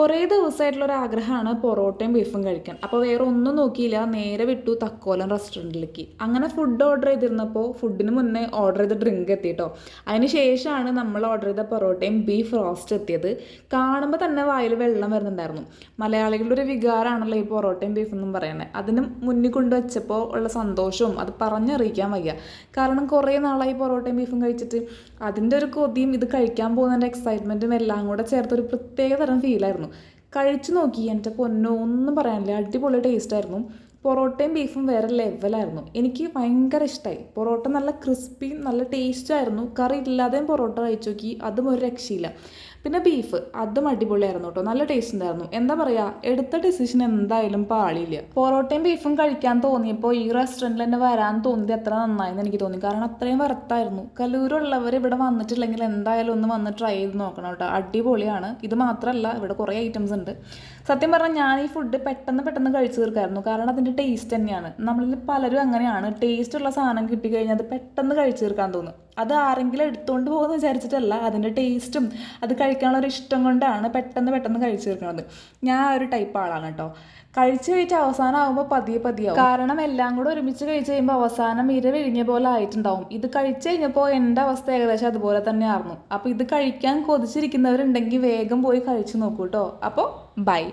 കുറേ ദിവസമായിട്ടുള്ള ഒരു ആഗ്രഹമാണ് പൊറോട്ടയും ബീഫും കഴിക്കാൻ. അപ്പോൾ വേറെ ഒന്നും നോക്കിയില്ല, നേരെ വിട്ടു തക്കോലം റെസ്റ്റോറൻറ്റിലേക്ക്. അങ്ങനെ ഫുഡ് ഓർഡർ ചെയ്തിരുന്നപ്പോൾ ഫുഡിന് മുന്നേ ഓർഡർ ചെയ്ത ഡ്രിങ്ക് എത്തിയിട്ടോ. അതിന് ശേഷമാണ് നമ്മൾ ഓർഡർ ചെയ്ത പൊറോട്ടയും ബീഫ് റോസ്റ്റ് എത്തിയത്. കാണുമ്പോൾ തന്നെ വായിൽ വെള്ളം വരുന്നുണ്ടായിരുന്നു. മലയാളികളുടെ ഒരു വികാരമാണല്ലോ ഈ പൊറോട്ടയും ബീഫും എന്നും പറയുന്നത്. അതിന് മുന്നിൽ കൊണ്ടുവച്ചപ്പോൾ ഉള്ള സന്തോഷവും അത് പറഞ്ഞറിയിക്കാൻ വയ്യ. കാരണം കുറേ നാളായി പൊറോട്ടയും ബീഫും കഴിച്ചിട്ട് അതിൻ്റെ ഒരു കൊതിയും ഇത് കഴിക്കാൻ പോകുന്നതിൻ്റെ എക്സൈറ്റ്മെൻറ്റും എല്ലാം കൂടെ ചേർത്തൊരു പ്രത്യേക തരം ഫീലായിരുന്നു. കഴിച്ചു നോക്കി, എൻ്റെ പൊന്നോ ഒന്നും പറയാനില്ല, അടിപൊളി ടേസ്റ്റ് ആയിരുന്നു. പൊറോട്ടയും ബീഫും വേറെ ലെവലായിരുന്നു. എനിക്ക് ഭയങ്കര ഇഷ്ടമായി. പൊറോട്ട നല്ല ക്രിസ്പി നല്ല ടേസ്റ്റായിരുന്നു. കറി ഇല്ലാതെയും പൊറോട്ട കഴിച്ചു നോക്കി, അതും ഒരു രക്ഷയില്ല. പിന്നെ ബീഫ് അതും അടിപൊളിയായിരുന്നു കേട്ടോ, നല്ല ടേസ്റ്റ് ഉണ്ടായിരുന്നു. എന്താ പറയുക, എടുത്ത ഡിസിഷൻ എന്തായാലും പാളിയില്ല. പൊറോട്ടയും ബീഫും കഴിക്കാൻ തോന്നിയപ്പോൾ ഈ റെസ്റ്റോറൻറ്റിൽ തന്നെ വരാൻ തോന്നിയത് എത്ര നന്നായെന്ന് എനിക്ക് തോന്നി. കാരണം അത്രയും വറുത്തായിരുന്നു. കലൂരുള്ളവർ ഇവിടെ വന്നിട്ടില്ലെങ്കിൽ എന്തായാലും ഒന്ന് വന്ന് ട്രൈ ചെയ്ത് നോക്കണം കേട്ടോ, അടിപൊളിയാണ്. ഇത് മാത്രമല്ല, ഇവിടെ കുറേ ഐറ്റംസ് ഉണ്ട്. സത്യം പറഞ്ഞാൽ ഞാൻ ഈ ഫുഡ് പെട്ടെന്ന് കഴിച്ചു തീർക്കായിരുന്നു. കാരണം അതിൻ്റെ ടേസ്റ്റ് തന്നെയാണ്. നമ്മളിൽ പലരും അങ്ങനെയാണ്, ടേസ്റ്റുള്ള സാധനം കിട്ടിക്കഴിഞ്ഞാൽ അത് പെട്ടെന്ന് കഴിച്ചു തീർക്കാൻ തോന്നും. അത് ആരെങ്കിലും എടുത്തുകൊണ്ട് പോകുമെന്ന് വിചാരിച്ചിട്ടല്ല, അതിൻ്റെ ടേസ്റ്റും അത് കഴിക്കാനുള്ള ഒരു ഇഷ്ടം കൊണ്ടാണ് പെട്ടെന്ന് കഴിച്ചു തീർക്കുന്നത്. ഞാൻ ഒരു ടൈപ്പ് ആളാണ് കേട്ടോ. കഴിച്ച് അവസാനം ആകുമ്പോൾ പതിയാവും. കാരണം എല്ലാം കൂടെ ഒരുമിച്ച് കഴിച്ച് കഴിയുമ്പോൾ അവസാനം ഇര വിഴിഞ്ഞ പോലെ ആയിട്ടുണ്ടാവും. ഇത് കഴിച്ച് കഴിഞ്ഞപ്പോൾ എൻ്റെ അവസ്ഥ ഏകദേശം അതുപോലെ തന്നെ ആയിരുന്നു. അപ്പോൾ ഇത് കഴിക്കാൻ കൊതിച്ചിരിക്കുന്നവരുണ്ടെങ്കിൽ വേഗം പോയി കഴിച്ചു നോക്കൂ കേട്ടോ. അപ്പോൾ ബൈ.